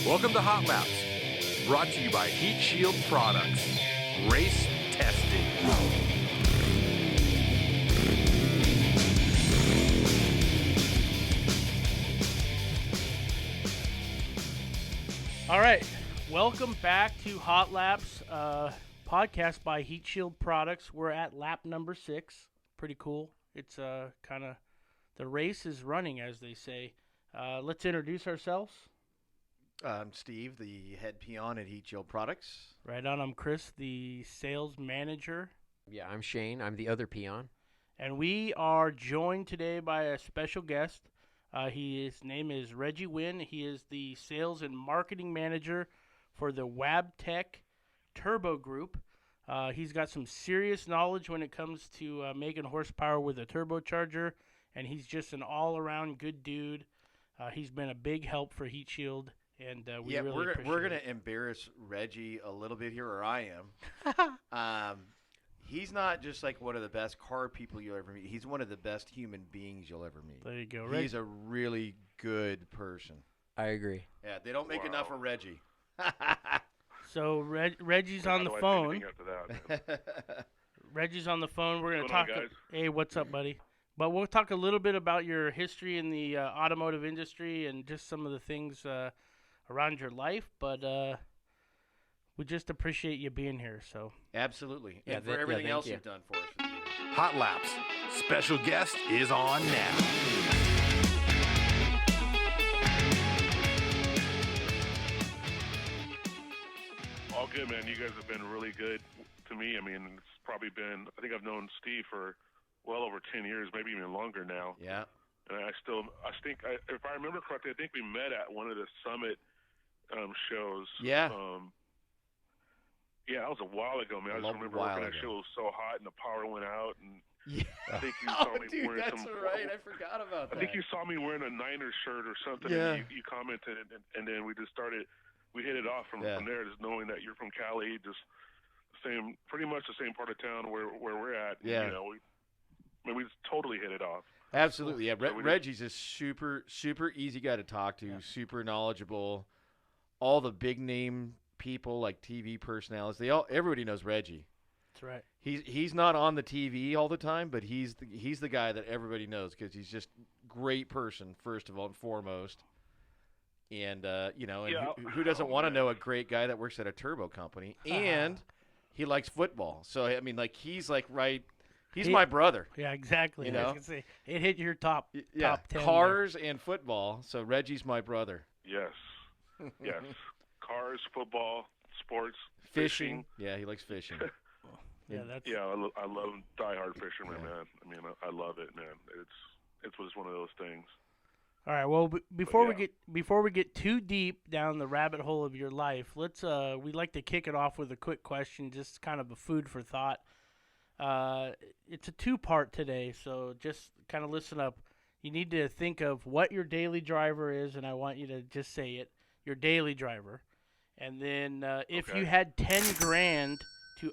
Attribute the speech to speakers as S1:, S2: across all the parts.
S1: Welcome to Hot Laps, brought to you by Heatshield Products. Race testing.
S2: All right, welcome back to Hot Laps, podcast by Heatshield Products. We're at lap number 6. Pretty cool. It's kind of the race is running, as they say. Let's introduce ourselves.
S3: I'm Steve, the head peon at Heatshield Products.
S2: Right on. I'm Chris, the sales manager.
S4: Yeah, I'm Shane. I'm the other peon.
S2: And we are joined today by a special guest. His name is Reggie Wynn. He is the sales and marketing manager for the Wabtec Turbo Group. He's got some serious knowledge when it comes to making horsepower with a turbocharger, and he's just an all-around good dude. He's been a big help for Heatshield, and we really appreciate
S3: we're gonna
S2: it.
S3: embarrass Reggie a little bit here, or I am. He's not just like one of the best car people you'll ever meet. He's one of the best human beings you'll ever meet.
S2: There you go.
S3: He's a really good person.
S4: I agree.
S3: Yeah, they don't make enough of Reggie.
S2: So Reggie's on the phone. Reggie's on the phone. We're going to talk. Hey, what's up, buddy? But we'll talk a little bit about your history in the automotive industry and just some of the things around your life. But we just appreciate you being here. So
S3: Absolutely.
S4: Yeah,
S3: And for everything
S4: thank
S3: else
S4: you.
S3: you've done for us for the years.
S1: Hot Laps. Special guest is on now.
S5: All good, man. You guys have been really good to me. I mean, it's probably been, I think I've known Steve for well over 10 years, maybe even longer now.
S3: Yeah.
S5: And I think, if I remember correctly, I think we met at one of the Summit shows.
S3: Yeah.
S5: Yeah, that was a while ago, man. I just remember working that show. It was so hot and the power went out. And
S3: Yeah.
S5: I think you saw me
S3: dude,
S5: wearing
S3: that's right. I forgot about that.
S5: I think you saw me wearing a Niners shirt or something.
S3: Yeah.
S5: And you commented, and then we just started. We hit it off from there, just knowing that you're from Cali, just pretty much the same part of town where we're at.
S3: Yeah.
S5: You know, we just totally hit it off.
S3: Absolutely, yeah.
S5: So
S3: Reggie's a super easy guy to talk to, super knowledgeable. All the big name people, like TV personalities, everybody knows Reggie.
S2: that's right.
S3: He's not on the TV all the time, but he's the guy that everybody knows because he's just great person first of all and foremost. And who doesn't want to know a great guy that works at a turbo company and he likes football. So I mean, like he's my brother.
S2: Yeah, exactly.
S3: You
S2: I was
S3: know?
S2: gonna say, it hit your top 10.
S3: Cars and football. So Reggie's my brother.
S5: Yes, yes. Cars, football, sports,
S3: Fishing. Yeah, he likes fishing.
S2: Yeah, that's
S5: I love diehard fisherman, man. I mean, I love it, man. It's just one of those things.
S2: all right. Well, before we get too deep down the rabbit hole of your life, we'd like to kick it off with a quick question, just kind of a food for thought. It's a 2-part today, so just kind of listen up. You need to think of what your daily driver is, and I want you to just say it, your daily driver. And then if you had 10 grand to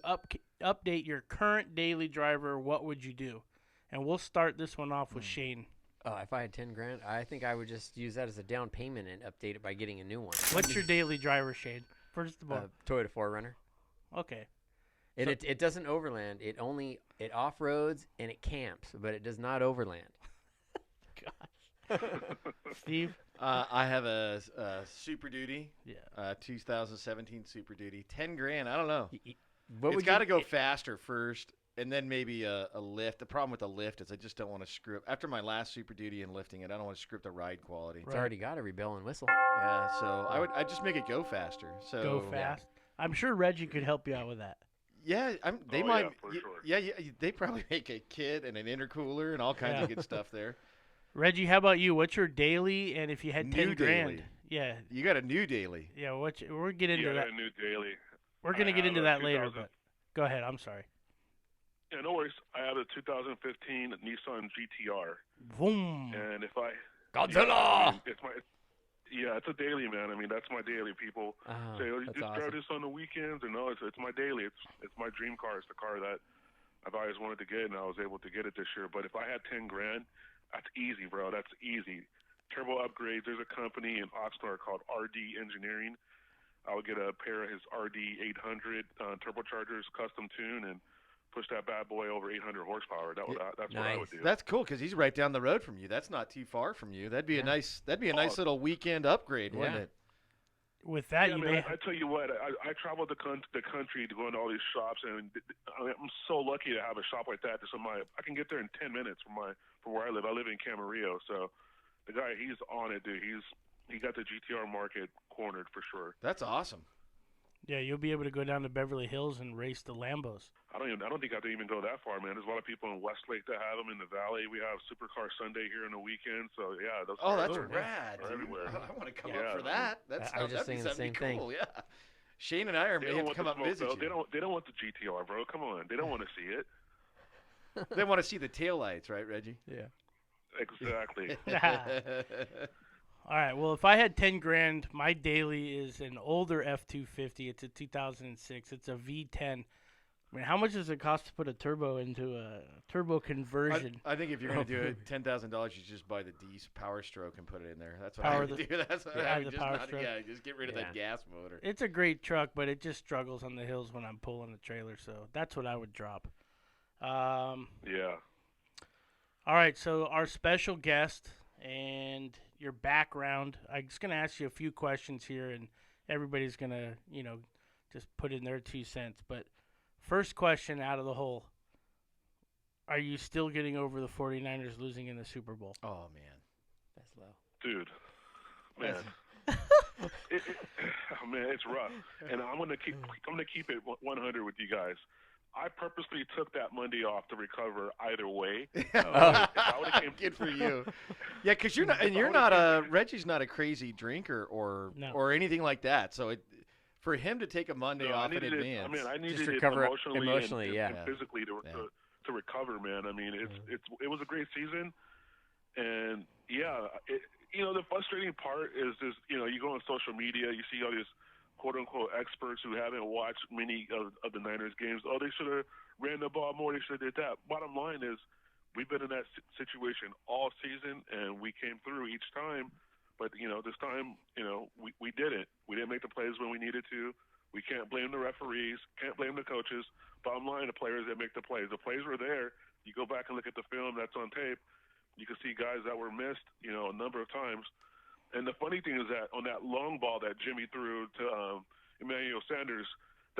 S2: update your current daily driver, what would you do? And we'll start this one off with Shane.
S4: If I had 10 grand, I think I would just use that as a down payment and update it by getting a new one.
S2: What's your daily driver, Shane? First of all.
S4: Toyota 4Runner.
S2: Okay.
S4: And it doesn't overland. It off-roads and it camps, but it does not overland.
S2: Gosh. Steve?
S3: I have a Super Duty.
S2: Yeah.
S3: 2017 Super Duty. 10 grand. I don't know.
S4: What
S3: It's got to go faster first, and then maybe a lift. The problem with the lift is I just don't want to screw up. After my last Super Duty and lifting it, I don't want to screw up the ride quality.
S4: It's already got every bell and whistle.
S3: Yeah, so I'd just make it go faster. So
S2: Go fast. I'm sure Reggie could help you out with that.
S3: Yeah, they
S5: Oh,
S3: might.
S5: yeah, for sure.
S3: Yeah, they probably make a kit and an intercooler and all kinds of good stuff there.
S2: Reggie, how about you? What's your daily? And if you had 10
S3: New
S2: grand,
S3: daily.
S2: yeah,
S3: You got a new daily.
S2: yeah. We're getting into
S5: Yeah,
S2: that.
S5: a new daily.
S2: We're gonna get
S5: have
S2: into
S5: a
S2: that later.
S5: 2000
S2: But go ahead. I'm sorry.
S5: Yeah, no worries. I have a 2015 Nissan GTR,
S2: Boom.
S5: and if I
S4: Godzilla!
S5: it's a daily, man. I mean, that's my daily. People say, "Oh, you
S4: that's
S5: just drive
S4: awesome.
S5: this on the weekends," or no, it's my daily. It's my dream car. It's the car that I've always wanted to get, and I was able to get it this year. But if I had 10 grand, that's easy, bro. That's easy. turbo upgrades. There's a company in Oxnard called RD Engineering. I would get a pair of his RD 800 turbochargers, custom tune, and push that bad boy over 800 horsepower. That's what I would do.
S3: That's cool because he's right down the road from you. That's not too far from you. That'd be a nice little weekend upgrade, wouldn't it?
S2: With that,
S5: I tell you what, I traveled the country to go into all these shops, and I'm so lucky to have a shop like that. I can get there in 10 minutes from where I live. I live in Camarillo, so the guy, he's on it, dude. He got the GTR market cornered for sure.
S3: That's awesome.
S2: Yeah, you'll be able to go down to Beverly Hills and race the Lambos.
S5: I don't think I have to even go that far, man. There's a lot of people in Westlake that have them in the Valley. We have Supercar Sunday here in the weekend, so yeah, those
S3: that's
S5: are
S3: rad.
S5: everywhere.
S3: I want to come up for that.
S4: I was just saying the same thing.
S3: Cool. Yeah. Shane and I are maybe come up and visit you.
S5: They don't want the GTR, bro. Come on, they don't want to see it.
S3: They want to see the taillights, right, Reggie?
S4: Yeah.
S5: Exactly.
S2: All right. Well, if I had 10 grand, my daily is an older F250. It's a 2006. It's a V10. I mean, how much does it cost to put a turbo into a turbo conversion?
S3: I think if you're going to do it, $10,000, you just buy the D Power Stroke and put it in there. That's what I would do. That's what I would just get rid of that gas motor.
S2: It's a great truck, but it just struggles on the hills when I'm pulling the trailer. So that's what I would drop.
S5: Yeah.
S2: All right. So our special guest and your background. I'm just going to ask you a few questions here, and everybody's going to, just put in their 2 cents. But first question out of the hole. Are you still getting over the 49ers losing in the Super Bowl?
S3: Oh, man.
S4: That's low.
S5: Dude. Man. Man, it's rough. And I'm going to keep it 100 with you guys. I purposely took that Monday off to recover either way.
S3: Good for you. Yeah, because Reggie's not a crazy drinker or anything like that. So for him to take a Monday off in advance,
S5: I needed
S4: just
S5: it
S4: recover
S5: emotionally and physically to recover, man. I mean, it was a great season, and the frustrating part is just you go on social media, you see all these quote-unquote experts who haven't watched many of the Niners games. Oh, they should have ran the ball more. They should have did that. Bottom line is we've been in that situation all season, and we came through each time. But, this time, we didn't. We didn't make the plays when we needed to. We can't blame the referees, can't blame the coaches. Bottom line, the players that make the plays. The plays were there. You go back and look at the film that's on tape, you can see guys that were missed, a number of times. And the funny thing is that on that long ball that Jimmy threw to Emmanuel Sanders,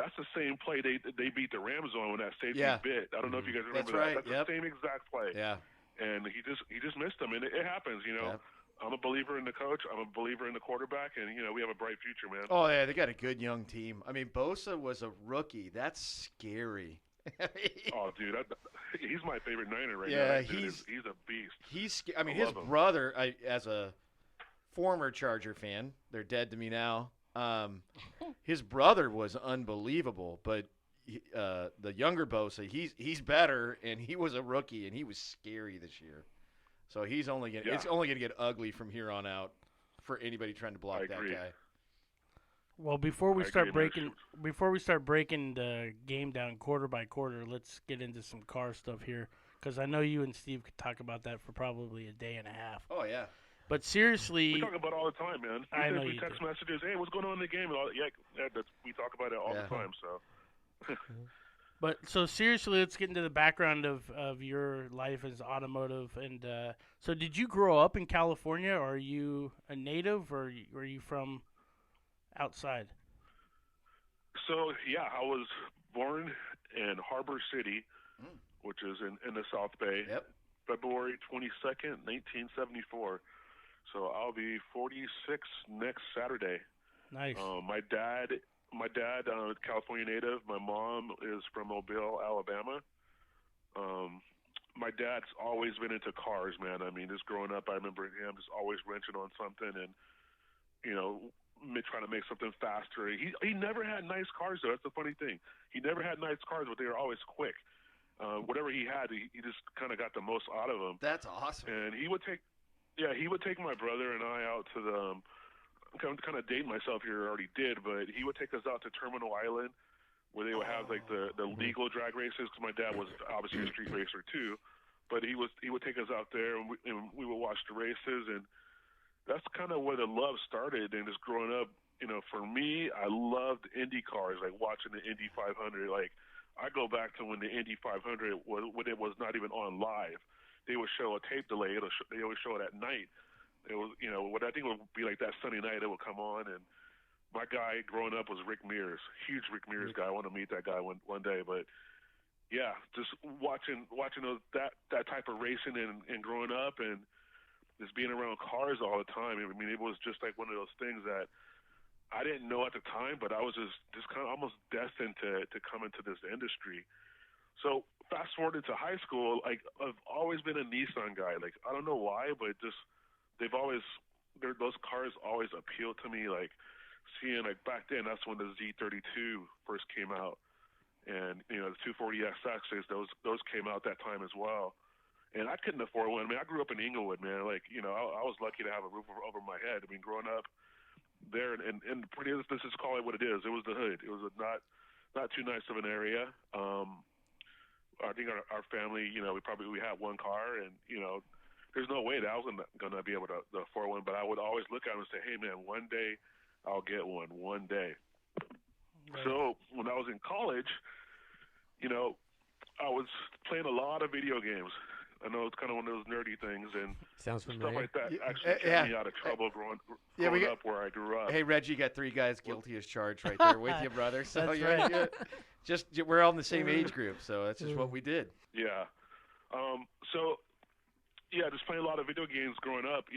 S5: that's the same play they beat the Rams on when that safety bit. I don't know if you guys remember that. That's the same exact play.
S3: Yeah.
S5: And he just missed them, and it happens. Yep. I'm a believer in the coach. I'm a believer in the quarterback, and we have a bright future, man.
S3: Oh yeah, they got a good young team. I mean, Bosa was a rookie. That's scary.
S5: Oh, dude, he's my favorite Niner right now.
S3: Yeah,
S5: he's a beast.
S3: His brother, as a former Charger fan, they're dead to me now. His brother was unbelievable, but the younger Bosa, he's better, and he was a rookie, and he was scary this year. So it's only gonna get ugly from here on out for anybody trying to block that guy.
S2: Well, before we start breaking the game down quarter by quarter, let's get into some car stuff here, because I know you and Steve could talk about that for probably a day and a half.
S3: Oh yeah.
S2: But seriously,
S5: we talk about it all the time, man.
S2: I know
S5: we text messages, hey, what's going on in the game? We talk about it all the time. So.
S2: But so seriously, let's get into the background of your life as automotive. And so, did you grow up in California, or are you a native, or are you from outside?
S5: So I was born in Harbor City, which is in the South Bay.
S3: Yep.
S5: February 22nd, 1974. So I'll be 46 next Saturday.
S2: Nice.
S5: My dad, California native. My mom is from Mobile, Alabama. My dad's always been into cars, man. I mean, just growing up, I remember him just always wrenching on something and, trying to make something faster. He never had nice cars, though. That's the funny thing. He never had nice cars, but they were always quick. Whatever he had, he just kind of got the most out of them.
S3: That's awesome.
S5: And he would take my brother and I out to the. I'm kind of dating myself here, already did, but he would take us out to Terminal Island, where they would have like the legal drag races. Because my dad was obviously a street racer too, but he would take us out there and we would watch the races. And that's kind of where the love started. And just growing up, for me, I loved Indy cars, like watching the Indy 500. Like, I go back to when the Indy 500 when it was not even on live. They would show a tape delay. They always show it at night. It was, what I think would be like that Sunday night, it would come on. And my guy growing up was Rick Mears, huge Rick Mears guy. I want to meet that guy one day. But yeah, just watching that type of racing and growing up and just being around cars all the time. I mean, it was just like one of those things that I didn't know at the time, but I was just kind of almost destined to come into this industry. So fast forward into high school, like I've always been a Nissan guy. Like I don't know why, but just those cars always appealed to me. Like seeing like back then, that's when the Z32 first came out, and the 240SXs, those came out that time as well. And I couldn't afford one. I mean, I grew up in Inglewood, man. Like I was lucky to have a roof over my head. I mean, growing up there, and pretty. Let's just call it what it is. It was the hood. It was not too nice of an area. I think our family, we had one car, and there's no way that I was gonna be able to afford one. But I would always look at them and say, hey man, one day I'll get one. One day. Right. So when I was in college, I was playing a lot of video games. I know it's kind of one of those nerdy things, and
S4: sounds familiar.
S5: Stuff like that actually kept me out of trouble growing up where I grew up.
S3: Hey, Reggie, got 3 guys guilty as charged right there with you, brother. So
S2: that's right.
S3: We're all in the same age group, so that's just what we did.
S5: Yeah. Just playing a lot of video games growing up.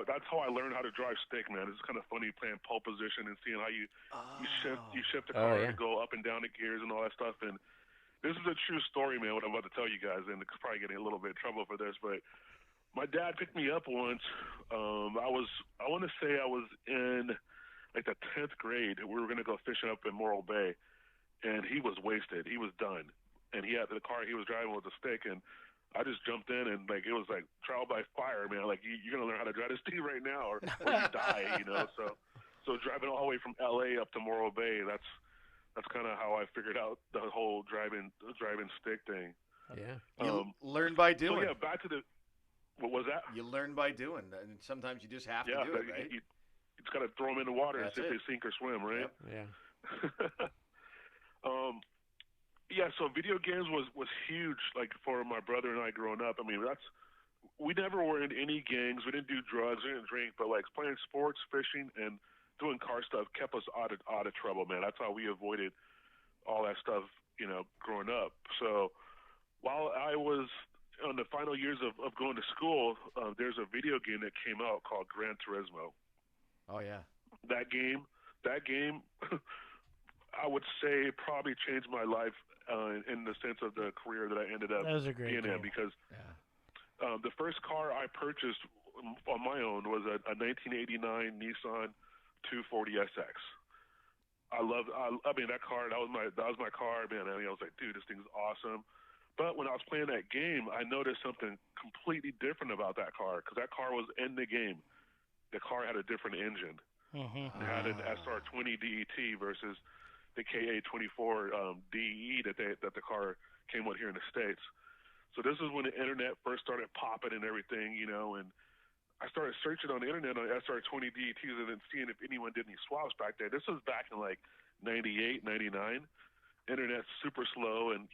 S5: That's how I learned how to drive stick, man. It's kind of funny playing pole position and seeing how you shift the car to go up and down the gears and all that stuff. And this is a true story, man, what I'm about to tell you guys, and it's probably getting a little bit in trouble for this, but my dad picked me up once. I want to say I was in like the 10th grade. We were going to go fishing up in Morro Bay, and he was wasted. He was done. And he had the car he was driving with a stick, and I just jumped in, and like it was like trial by fire, man. Like you're going to learn how to drive this thing right now or you die, So driving all the way from LA up to Morro Bay, that's kind of how I figured out the whole driving stick thing.
S4: Yeah.
S3: You learn by doing.
S5: So back to what was that?
S3: You learn by doing, and sometimes you just have to do it, right?
S5: You just got to throw them in the water and see if they sink or swim, right?
S3: Yep.
S5: Yeah. So video games was huge, like for my brother and I growing up. I mean, we never were in any gangs. We didn't do drugs. We didn't drink, but like playing sports, fishing, and doing car stuff kept us out of trouble, man. That's how we avoided all that stuff, growing up. So while I was on the final years of going to school, there's a video game that came out called Gran Turismo.
S3: Oh yeah.
S5: That game, I would say probably changed my life in the sense of the career that I ended up being in, because the first car I purchased on my own was a 1989 Nissan 240SX. I mean that car. That was my car, man. I mean, I was like, dude, this thing's awesome. But when I was playing that game, I noticed something completely different about that car, because that car was in the game. The car had a different engine. It had an SR20 DET versus the KA24 DE that the car came with here in the States. So this is when the internet first started popping and everything, and I started searching on the internet on SR20 DETs and then seeing if anyone did any swaps back there. This was back in like 98, 99. Internet's super slow, and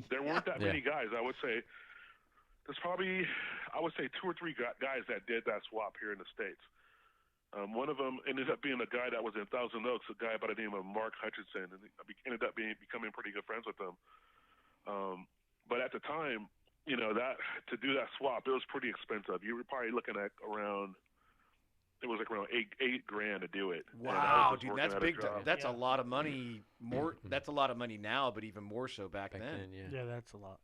S5: there weren't that many guys. I would say there's probably 2 or 3 guys that did that swap here in the States. One of them ended up being a guy that was in Thousand Oaks, a guy by the name of Mark Hutchinson, and I ended up becoming pretty good friends with him. But at the time, that to do that swap, it was pretty expensive. You were probably looking at around $8 grand to do it.
S3: Wow, dude, that's big. That's a lot of money. That's a lot of money now, but even more so back then.
S2: Yeah, that's a lot.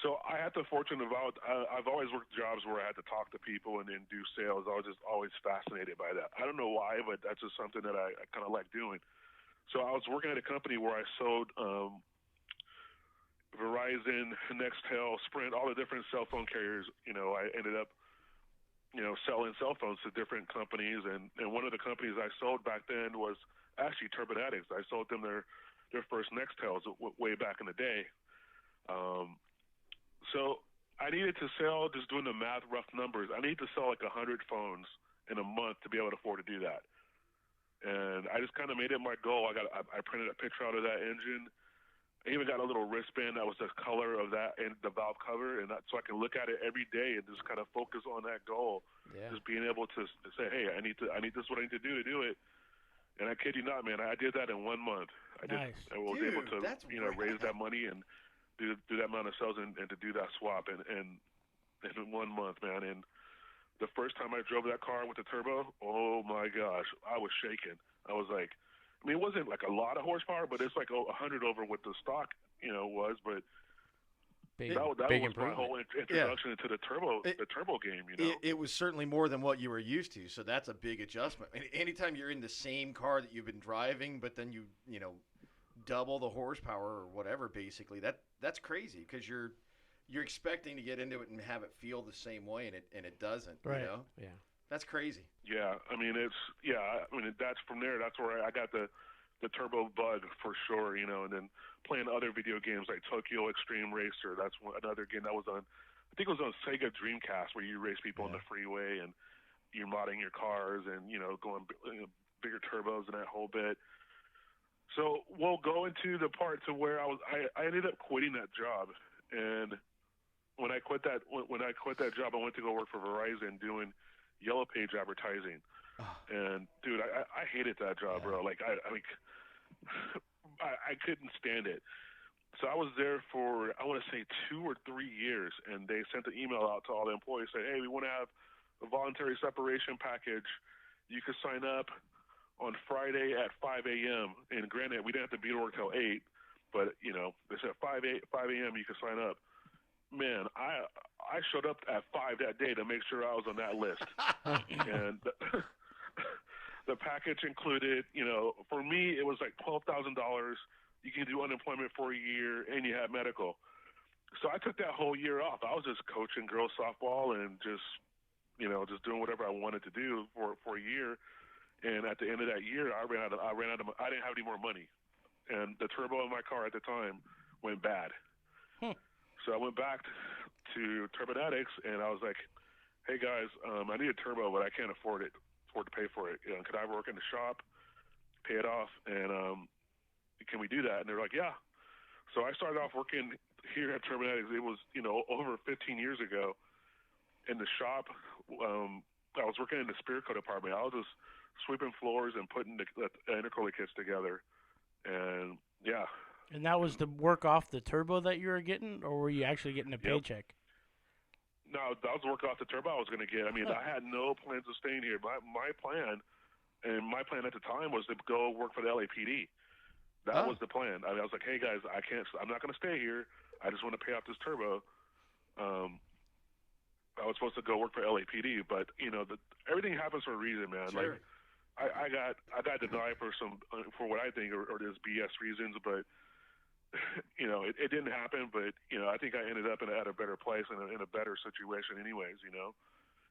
S5: So I had the fortune of I've always worked jobs where I had to talk to people and then do sales. I was just always fascinated by that. I don't know why, but that's just something that I kind of like doing. So I was working at a company where I sold Verizon, Nextel, Sprint, all the different cell phone carriers. I ended up, selling cell phones to different companies, and one of the companies I sold back then was actually Turbonetics. I sold them their first Nextels way back in the day. So I needed to sell, just doing the math, rough numbers, I need to sell like 100 phones in a month to be able to afford to do that. And I just kind of made it my goal. I printed a picture out of that engine. I even got a little wristband that was the color of that and the valve cover, and so I can look at it every day and just kind of focus on that goal.
S4: Yeah.
S5: Just being able to say, hey, I need this is what I need to do it. And I kid you not, man, I did that in 1 month.
S2: Nice.
S5: I was able to raise that money and do that amount of sales and to do that swap and in 1 month, man. And the first time I drove that car with the turbo, oh my gosh, I was shaking. I was like, I mean, it wasn't like a lot of horsepower, but it's like 100 over what the stock, was. But
S4: Big,
S5: that was my whole introduction into the turbo game.
S3: It was certainly more than what you were used to, so that's a big adjustment. Anytime you're in the same car that you've been driving, but then you double the horsepower or whatever, basically that's crazy because you're expecting to get into it and have it feel the same way, and it doesn't.
S2: Right.
S4: Yeah.
S3: That's crazy.
S5: Yeah, I mean that's from there. That's where I got the turbo bug for sure, and then playing other video games like Tokyo Extreme Racer. That's another game that was on, I think it was on Sega Dreamcast, where you race people on the freeway and you're modding your cars and going bigger turbos and that whole bit. So we'll go into the part to where I ended up quitting that job, and when I quit that job, I went to go work for Verizon doing Yellow Page advertising. And dude, I hated that job, bro. Like I couldn't stand it. So I was there for, I want to say 2 or 3 years, and they sent an email out to all the employees saying, hey, we want to have a voluntary separation package. You could sign up on Friday at 5 a.m. And granted, we didn't have to be to work till 8, but they said 5 a.m. you could sign up. Man, I showed up at 5 that day to make sure I was on that list. And the package included, for me, it was like $12,000. You can do unemployment for a year, and you have medical. So I took that whole year off. I was just coaching girls softball and just doing whatever I wanted to do for a year. And at the end of that year, I didn't have any more money. And the turbo in my car at the time went bad. So I went back to Turbonetics, and I was like, hey, guys, I need a turbo, but I can't afford to pay for it. Could I work in the shop, pay it off, and can we do that? And they were like, yeah. So I started off working here at Turbonetics. It was, over 15 years ago in the shop. I was working in the spear coat department. I was just sweeping floors and putting the intercooler kits together. And, yeah.
S2: And that was to work off the turbo that you were getting, or were you actually getting a paycheck?
S5: No, that was work off the turbo I was going to get. I mean, I had no plans of staying here. My plan at the time was to go work for the LAPD. That was the plan. I was like, hey, guys, I'm not going to stay here. I just want to pay off this turbo. I was supposed to go work for LAPD, but, everything happens for a reason, man.
S3: Sure.
S5: Like, I got denied for what I think are just BS reasons, but it didn't happen. But I think I ended up at a better place and in a better situation, anyways.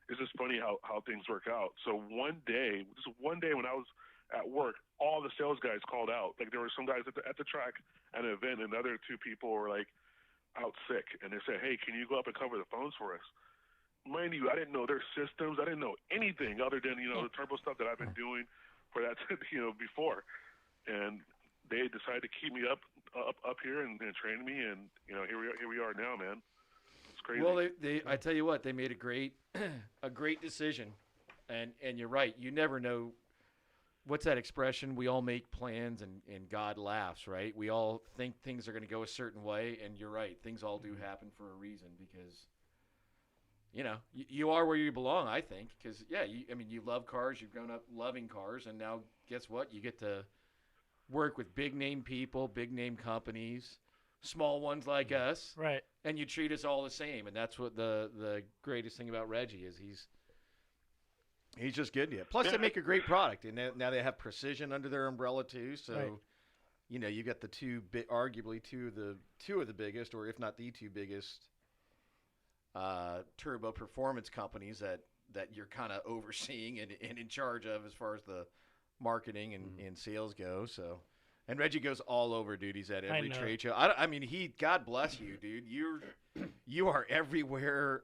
S5: It's just funny how things work out. So one day when I was at work, all the sales guys called out. Like there were some guys at the track at an event, and the other 2 people were like out sick, and they said, hey, can you go up and cover the phones for us? Mind you, I didn't know their systems. I didn't know anything other than the turbo stuff that I've been doing for that before. And they decided to keep me up here and train me, and here we are now, man. It's crazy.
S3: Well, I tell you what, they made a great decision, and you're right. You never know. What's that expression? We all make plans, and God laughs, right? We all think things are going to go a certain way, and you're right. Things all do happen for a reason because. You are where you belong, I think, because, you love cars. You've grown up loving cars, and now guess what? You get to work with big-name people, big-name companies, small ones like us.
S2: Right.
S3: And you treat us all the same, and that's what the greatest thing about Reggie is. He's just good to you. Plus, they make a great product, and now they have Precision under their umbrella, too, so,
S2: right.
S3: You got the arguably two of the biggest, or if not the 2 biggest, turbo performance companies that you're kind of overseeing and in charge of as far as the marketing and sales go. So, And Reggie goes all over, dude. He's at every trade show. I mean, God bless you, dude. You are everywhere,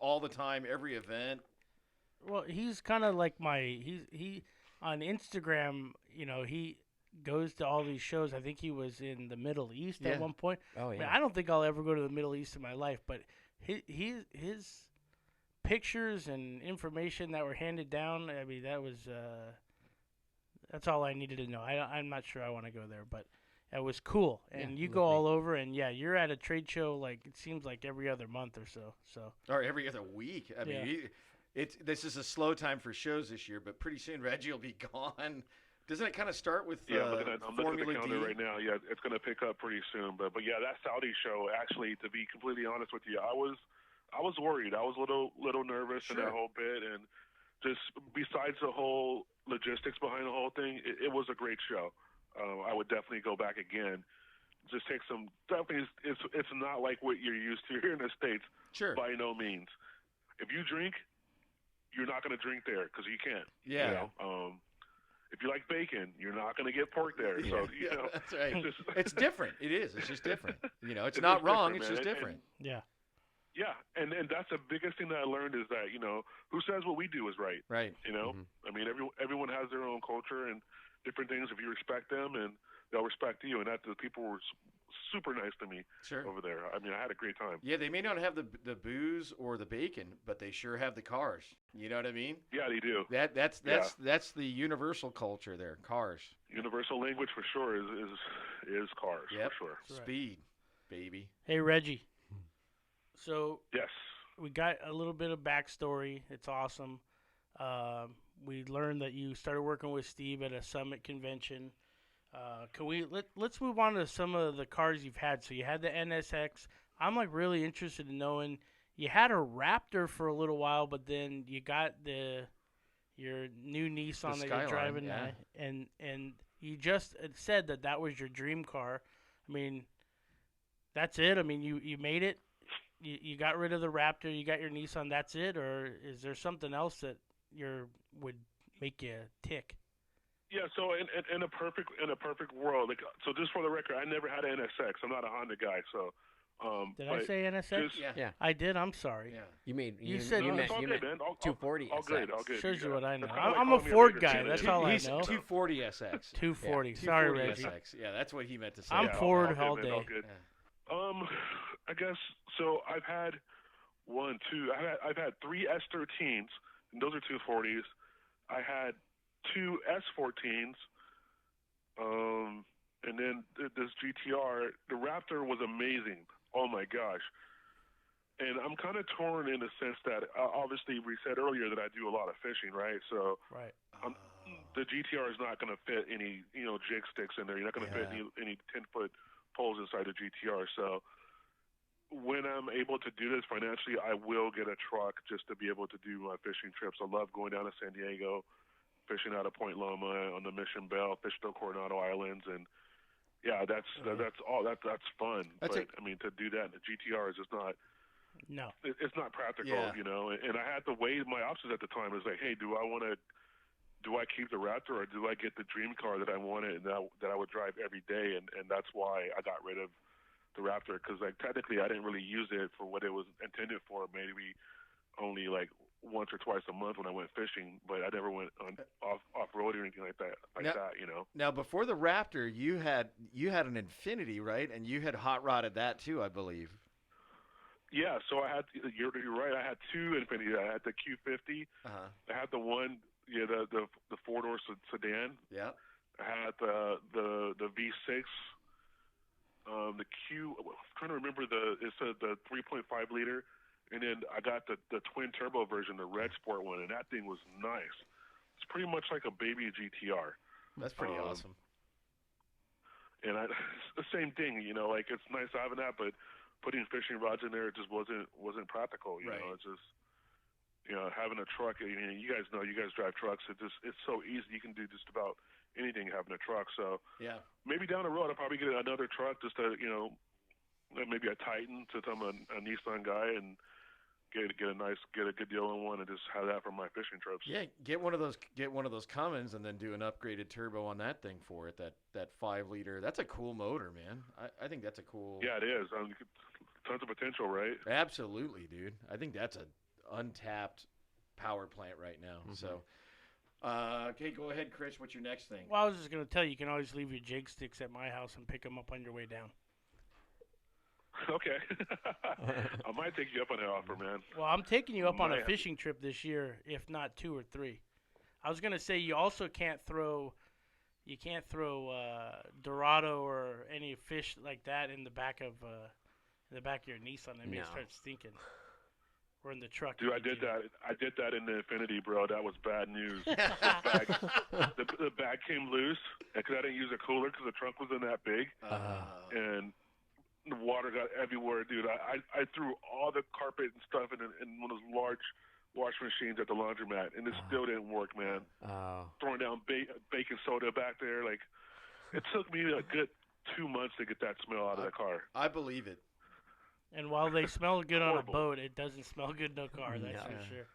S3: all the time, every event.
S2: Well, he's kind of like he on Instagram. He goes to all these shows. I think he was in the Middle East at one point.
S4: Oh yeah.
S2: I mean, I don't think I'll ever go to the Middle East in my life, but his pictures and information that were handed down. I mean, that's all I needed to know. I'm not sure I want to go there, but it was cool. And you go all over, and you're at a trade show like it seems like every other month or so.
S3: Or every other week. I mean, this is a slow time for shows this year, but pretty soon Reggie will be gone. Doesn't it kind of start with
S5: I'm looking at the calendar right now. Yeah, it's going to pick up pretty soon. But yeah, that Saudi show, actually, to be completely honest with you, I was worried. I was a little nervous in that whole bit, and just besides the whole logistics behind the whole thing, it was a great show. I would definitely go back again. Just take some. Definitely, it's not like what you're used to here in the States.
S3: Sure.
S5: By no means. If you drink, you're not going to drink there because you can't.
S3: Yeah.
S5: If you like bacon, you're not going to get pork there. So
S3: that's right. It's different. It is. It's just different. It's not wrong. It's just different.
S2: Yeah.
S5: Yeah, and that's the biggest thing that I learned is that who says what we do is right.
S3: Right.
S5: I mean, everyone has their own culture and different things. If you respect them, and they'll respect you, and the people were super nice to me over there. I mean, I had a great time.
S3: Yeah, they may not have the booze or the bacon, but they sure have the cars. You know what I mean?
S5: Yeah, they do.
S3: That's the universal culture there. Cars.
S5: Universal language for sure is cars for sure.
S3: Speed, baby.
S2: Hey Reggie. So
S5: yes,
S2: we got a little bit of backstory. It's awesome. We learned that you started working with Steve at a Summit convention. Let's move on to some of the cars you've had. So you had the NSX. I'm like really interested in knowing you had a Raptor for a little while, but then you got your new Nissan that you're driving, and you just said that was your dream car. I mean, that's it. I mean, you made it. You got rid of the Raptor. You got your Nissan. That's it, or is there something else that would make you tick?
S5: Yeah, so in a perfect world, so just for the record, I never had an NSX. I'm not a Honda guy, so.
S2: Did I say NSX?
S4: Yeah,
S2: I did. I'm sorry.
S4: Yeah, you
S2: said
S4: you
S2: meant
S4: 240.
S5: All good.
S2: Shows you what I know. I'm a Ford guy. That's all I know.
S3: He's 240 SX.
S2: 240. Sorry, Reggie.
S3: SX. Yeah, that's what he meant to say.
S2: I'm Ford all day.
S5: All good. I guess so. I've had I've had three S13s, and those are 240s. I had two S14s, and then this GTR. The Raptor was amazing. Oh my gosh! And I'm kind of torn in the sense that obviously we said earlier that I do a lot of fishing, right? So the GTR is not going to fit any jig sticks in there. You're not going to fit any 10-foot poles inside the GTR. So when I'm able to do this financially, I will get a truck just to be able to do my fishing trips. I love going down to San Diego, fishing out of Point Loma on the Mission Belle, fish the Coronado Islands, and that's fun. I mean, to do that in the GTR is just not.
S2: No,
S5: it's not practical, And I had to weigh my options at the time. It was like, hey, do I keep the Raptor or do I get the dream car that I wanted and that I would drive every day? And that's why I got rid of the Raptor, because technically I didn't really use it for what it was intended for. Maybe only like once or twice a month when I went fishing, but I never went off road or anything like that. Now,
S3: before the Raptor, you had an Infinity, right? And you had hot rodded that too, I believe.
S5: Yeah, so I had. You're right. I had two Infinity. I had the Q50. I had the one, the 4-door sedan.
S3: Yeah.
S5: I had the V6. The Q. I'm trying to remember it's the 3.5 liter, and then I got the twin turbo version, the Red Sport one, and that thing was nice. It's pretty much like a baby GTR.
S3: That's pretty awesome.
S5: And it's the same thing, like it's nice having that, but putting fishing rods in there, it just wasn't practical. You know, it's just having a truck. You guys know, you guys drive trucks. It's so easy. You can do just about anything having a truck. So maybe down the road I'll probably get another truck just to maybe a Titan, since I'm a Nissan guy, and get a good deal on one and just have that for my fishing trips.
S3: Yeah, get one of those Cummins and then do an upgraded turbo on that thing for it. That 5-liter. That's a cool motor, man. I think that's a cool.
S5: Yeah, it is. Tons of potential, right?
S3: Absolutely, dude. I think that's an untapped power plant right now. Mm-hmm. So, okay, go ahead, Chris. What's your next thing?
S2: Well, I was just gonna tell you, you can always leave your jig sticks at my house and pick them up on your way down.
S5: Okay. I might take you up on that offer, man.
S2: Well, I'm taking you up on a fishing trip this year, if not 2 or 3. I was gonna say you also can't throw Dorado or any fish like that in the back of your Nissan. They may start stinking. Or in the truck.
S5: Dude, I did that in the Infinity, bro. That was bad news. The bag came loose because I didn't use a cooler because the trunk wasn't that big, and the water got everywhere, dude. I threw all the carpet and stuff in one of those large wash machines at the laundromat, and it still didn't work, man. Throwing down baking soda back there, like it took me a good 2 months to get that smell out of the car.
S3: I believe it.
S2: And while they smell good on a boat, it doesn't smell good in a car. That's for sure.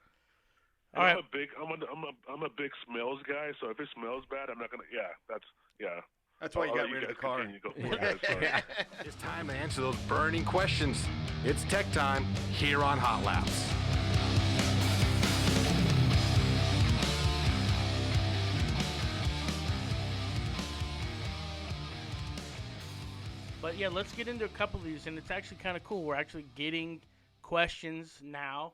S5: All right. I'm a big smells guy, so if it smells bad, I'm not gonna.
S3: That's why you got rid of the car.
S1: It's time to answer those burning questions. It's tech time here on Hot Laps.
S2: But yeah, let's get into a couple of these, and it's actually kind of cool. We're actually getting questions now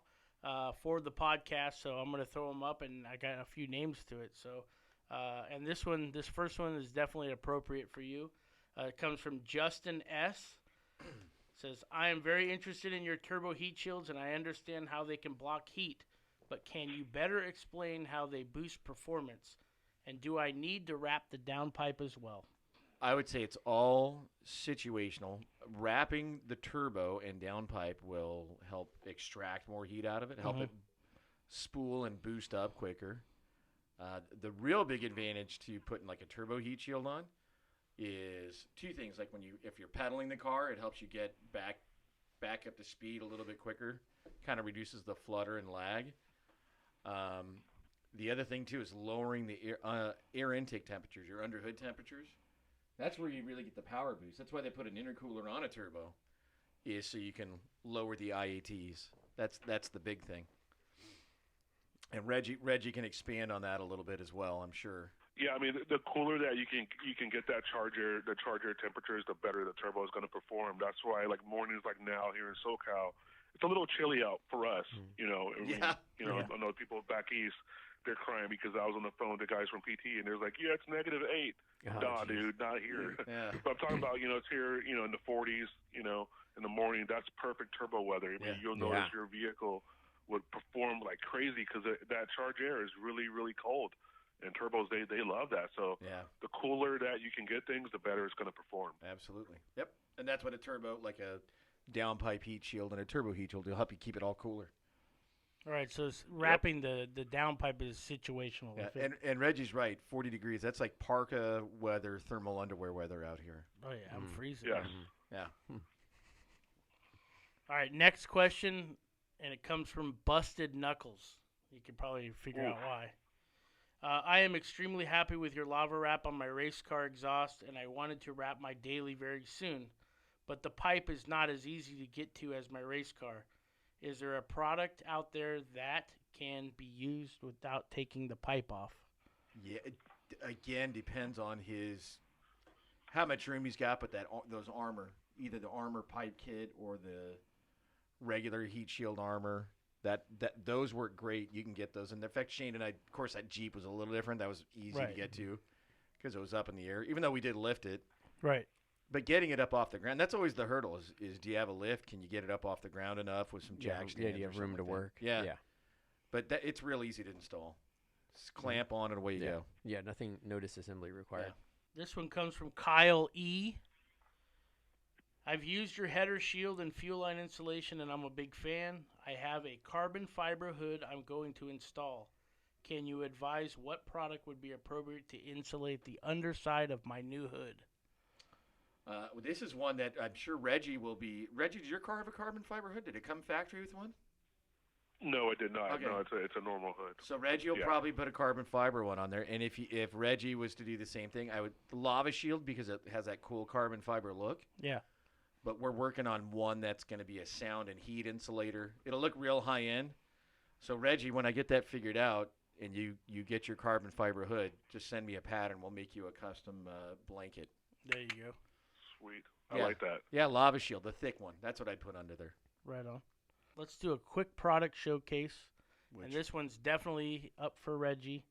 S2: for the podcast, so I'm going to throw them up, and I got a few names to it. So, and this first one is definitely appropriate for you. It comes from Justin S. It says, I am very interested in your turbo heat shields, and I understand how they can block heat, but can you better explain how they boost performance? And do I need to wrap the downpipe as well?
S3: I would say it's all situational. Wrapping the turbo and downpipe will help extract more heat out of it, help it spool and boost up quicker. The real big advantage to putting like a turbo heat shield on is 2 things. Like if you're pedaling the car, it helps you get back up to speed a little bit quicker. Kind of reduces the flutter and lag. The other thing too is lowering the air intake temperatures, your underhood temperatures. That's where you really get the power boost. That's why they put an intercooler on a turbo, is so you can lower the IATs. That's the big thing. And Reggie can expand on that a little bit as well, I'm sure.
S5: Yeah, I mean the cooler that you can get the charger temperatures, the better the turbo is going to perform. That's why like mornings like now here in SoCal, it's a little chilly out for us. You know, I know people back east. They're crying because I was on the phone with the guys from PT, and they're like, yeah, it's -8. Nah, dude, not here. But I'm talking about, it's here, in the 40s, in the morning. That's perfect turbo weather. I mean, you'll notice your vehicle would perform like crazy because that charged air is really, really cold. And turbos, they love that. So the cooler that you can get things, the better it's going to perform.
S3: Absolutely. Yep. And that's what a turbo, like a downpipe heat shield and a turbo heat shield, will help you keep it all cooler.
S2: All right, so wrapping the downpipe is situational.
S3: Yeah, and Reggie's right, 40 degrees. That's like parka weather, thermal underwear weather out here.
S2: Oh, yeah, I'm freezing.
S5: Yes.
S3: Yeah.
S2: All right, next question, and it comes from Busted Knuckles. You can probably figure out why. I am extremely happy with your lava wrap on my race car exhaust, and I wanted to wrap my daily very soon. But the pipe is not as easy to get to as my race car. Is there a product out there that can be used without taking the pipe off?
S3: Yeah, it, again, depends on how much room he's got, but those armor, either the armor pipe kit or the regular heat shield armor, those work great. You can get those. And in fact, Shane and I, of course, that Jeep was a little different. That was easy to get to because it was up in the air, even though we did lift it.
S2: Right.
S3: But getting it up off the ground, that's always the hurdle is do you have a lift? Can you get it up off the ground enough with some jack stands?
S4: Yeah, do you have room to work?
S3: Yeah. But it's real easy to install. Just clamp on and away you go.
S4: Yeah, no disassembly required.
S2: Yeah. This one comes from Kyle E. I've used your header shield and fuel line insulation, and I'm a big fan. I have a carbon fiber hood I'm going to install. Can you advise what product would be appropriate to insulate the underside of my new hood?
S3: This is one that I'm sure Reggie will be. Reggie, does your car have a carbon fiber hood? Did it come factory with one?
S5: No, it did not.
S3: Okay.
S5: No, it's a normal hood.
S3: So Reggie will probably put a carbon fiber one on there, and if Reggie was to do the same thing, I would the Lava Shield because it has that cool carbon fiber look.
S2: Yeah.
S3: But we're working on one that's going to be a sound and heat insulator. It'll look real high end. So Reggie, when I get that figured out and you get your carbon fiber hood, just send me a pattern. We'll make you a custom blanket.
S2: There you go.
S5: Sweet. I like that.
S3: Yeah, Lava Shield, the thick one. That's what I'd put under there.
S2: Right on. Let's do a quick product showcase. And this one's definitely up for Reggie.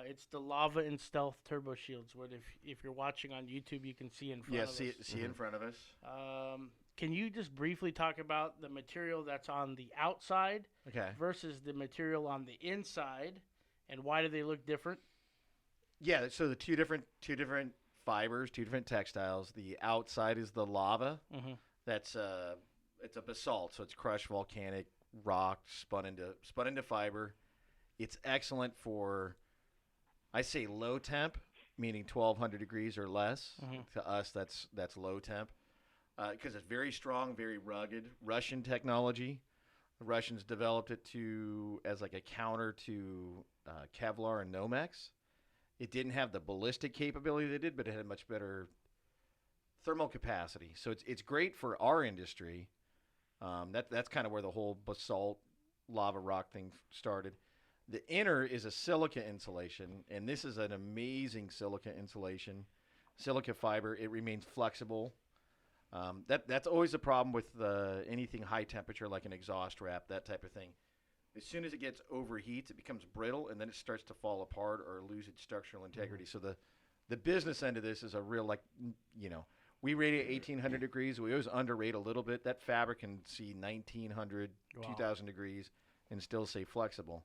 S2: It's the Lava and Stealth Turbo Shields. What if you're watching on YouTube, you can see in front of us.
S3: See in front of us.
S2: Can you just briefly talk about the material that's on the outside versus the material on the inside, and why do they look different?
S3: Yeah, so the two different fibers, two different textiles. The outside is the lava.
S2: Mm-hmm.
S3: That's it's a basalt, so it's crushed volcanic rock spun into fiber. It's excellent for, I say, low temp, meaning 1,200 degrees or less.
S2: Mm-hmm.
S3: To us, that's low temp, because it's very strong, very rugged. Russian technology. The Russians developed it as like a counter to Kevlar and Nomex. It didn't have the ballistic capability they did, but it had a much better thermal capacity. So it's great for our industry. That's kind of where the whole basalt lava rock thing started. The inner is a silica insulation, and this is an amazing silica insulation. Silica fiber, it remains flexible. That's always a problem with anything high temperature like an exhaust wrap, that type of thing. As soon as it gets overheats, it becomes brittle, and then it starts to fall apart or lose its structural integrity. So the business end of this is a real, we rate it 1,800 degrees. We always underrate a little bit. That fabric can see 1,900, 2,000 degrees and still stay flexible.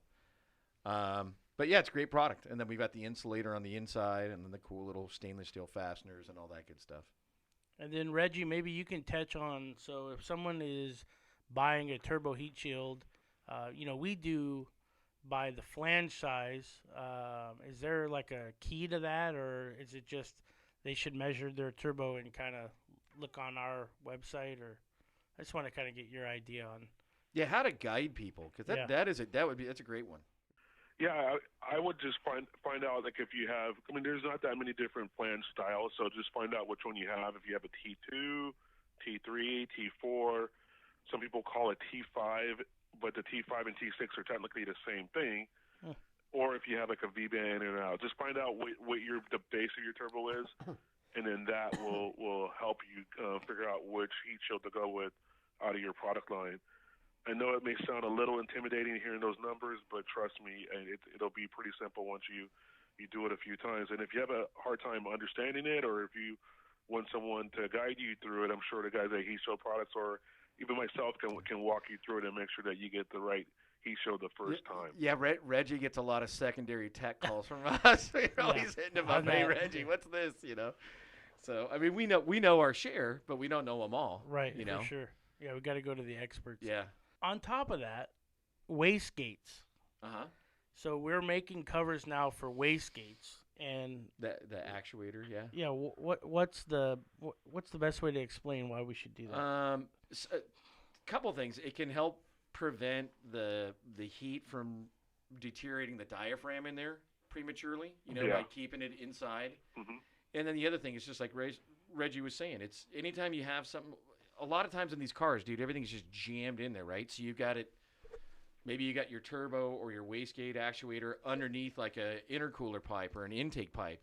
S3: But, yeah, it's a great product. And then we've got the insulator on the inside and then the cool little stainless steel fasteners and all that good stuff.
S2: And then, Reggie, maybe you can touch on, so if someone is buying a turbo heat shield, we do by the flange size. Is there like a key to that, or is it just they should measure their turbo and kind of look on our website? Or I just want to kind of get your idea on.
S3: Yeah, how to guide people, because that's a great one.
S5: Yeah, I would just find out, like, if you have, there's not that many different flange styles, so just find out which one you have. If you have a T2, T3, T4, some people call it T5, but the T5 and T6 are technically the same thing.
S2: Huh.
S5: Or if you have like a V-band in and out, just find out what the base of your turbo is, and then that will help you figure out which heat shield to go with out of your product line. I know it may sound a little intimidating hearing those numbers, but trust me, it'll be pretty simple once you do it a few times. And if you have a hard time understanding it, or if you want someone to guide you through it, I'm sure the guys at Heat Shield Products or even myself can walk you through it and make sure that you get the right heat shield the first time.
S3: Yeah, Reggie gets a lot of secondary tech calls from us. We're always hitting him up, hey, Reggie, what's this, So, we know our share, but we don't know them all.
S2: Right, for sure. Yeah, we got to go to the experts.
S3: Yeah.
S2: On top of that, wastegates.
S3: Uh-huh.
S2: So we're making covers now for wastegates. And
S3: the actuator, yeah.
S2: Yeah, what's the best way to explain why we should do that?
S3: A couple things. It can help prevent the heat from deteriorating the diaphragm in there prematurely, by keeping it inside. Mm-hmm. And then the other thing is just like Reggie was saying, it's anytime you have something, a lot of times in these cars, dude, everything's just jammed in there, right? So you've got it, maybe you got your turbo or your wastegate actuator underneath like a intercooler pipe or an intake pipe.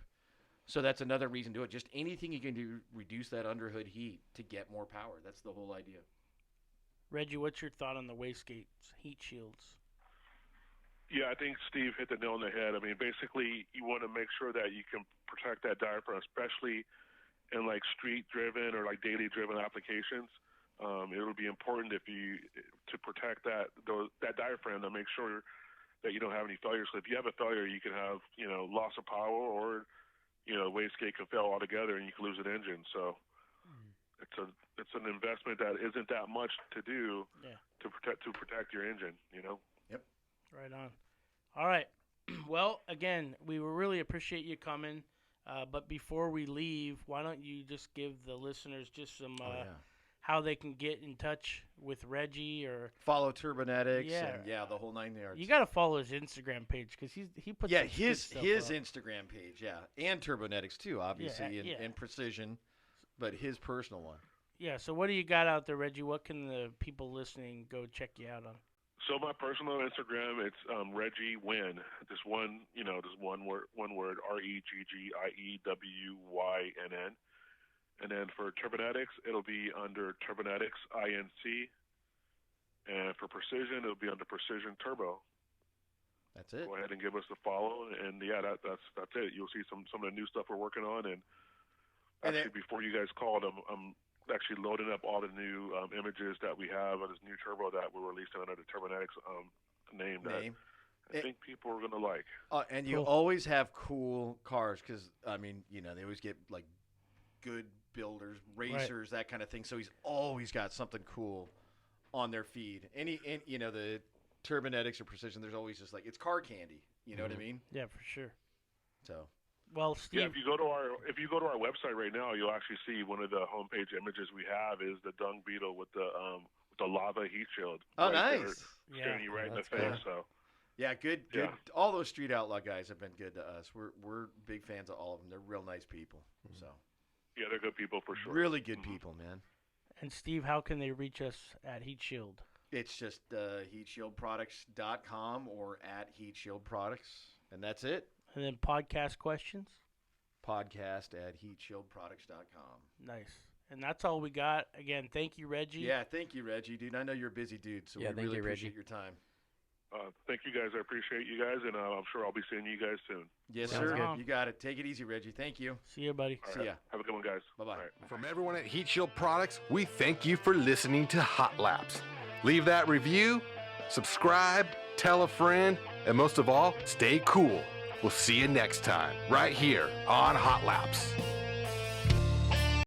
S3: So that's another reason to do it. Just anything you can do, reduce that underhood heat to get more power. That's the whole idea.
S2: Reggie, what's your thought on the wastegates, heat shields?
S5: Yeah, I think Steve hit the nail on the head. Basically, you want to make sure that you can protect that diaphragm, especially in like street-driven or like daily-driven applications. It'll be important to protect that diaphragm to make sure that you don't have any failures. So if you have a failure, you can have loss of power, or wastegate can fail altogether and you can lose an engine. So it's an investment that isn't that much to do to protect your engine.
S3: Yep.
S2: Right on. All right. Well, again, we really appreciate you coming. But before we leave, why don't you just give the listeners just some how they can get in touch with Reggie or
S3: follow Turbonetics
S2: Yeah.
S3: and the whole 9 yards.
S2: You got to follow his Instagram page because he puts some
S3: his
S2: stuff
S3: Instagram page, and Turbonetics too, obviously, and Precision, but his personal one.
S2: Yeah. So what do you got out there, Reggie? What can the people listening go check you out on?
S5: So my personal Instagram, it's Reggie Wynn. Just one word, ReggieWynn. And then for Turbonetics, it'll be under Turbonetics INC. And for Precision, it'll be under Precision Turbo.
S3: That's it.
S5: Go ahead and give us a follow, and that's it. You'll see some of the new stuff we're working on, and actually before you guys called, I'm actually loading up all the new images that we have on this new turbo that we're releasing under the Turbonetics name. That I think people are gonna like.
S3: And you always have cool cars because they always get like good builders, racers, that kind of thing. So he's always got something cool on their feed. And the Turbonetics or Precision, there's always just like it's car candy. You know what I mean?
S2: Yeah, for sure.
S3: So.
S2: Well, Steve.
S5: Yeah, if you go to our website right now, you'll actually see one of the homepage images we have is the Dung Beetle with the lava heat shield.
S3: Oh, nice!
S5: Staring you right in the face. So.
S3: Yeah, good.
S5: Yeah.
S3: All those Street Outlaw guys have been good to us. We're big fans of all of them. They're real nice people. So.
S5: Yeah, they're good people for sure.
S3: Really good people, man.
S2: And Steve, how can they reach us at Heatshield?
S3: It's just heatshieldproducts.com or at heatshieldproducts, and that's it.
S2: And then podcast questions?
S3: Podcast at heatshieldproducts.com.
S2: Nice. And that's all we got. Again, thank you, Reggie.
S3: Yeah, thank you, Reggie, dude. I know you're a busy dude, so we really appreciate your time.
S5: Thank you, guys. I appreciate you guys, and I'm sure I'll be seeing you guys soon.
S3: Yes, sir. You got it. Take it easy, Reggie. Thank you.
S2: See you, buddy.
S5: All
S3: See
S5: right.
S3: ya.
S5: Have a good one, guys.
S3: Bye-bye.
S5: All right.
S1: From everyone at Heatshield Products, we thank you for listening to Hot Laps. Leave that review, subscribe, tell a friend, and most of all, stay cool. We'll see you next time, right here on Hot Laps.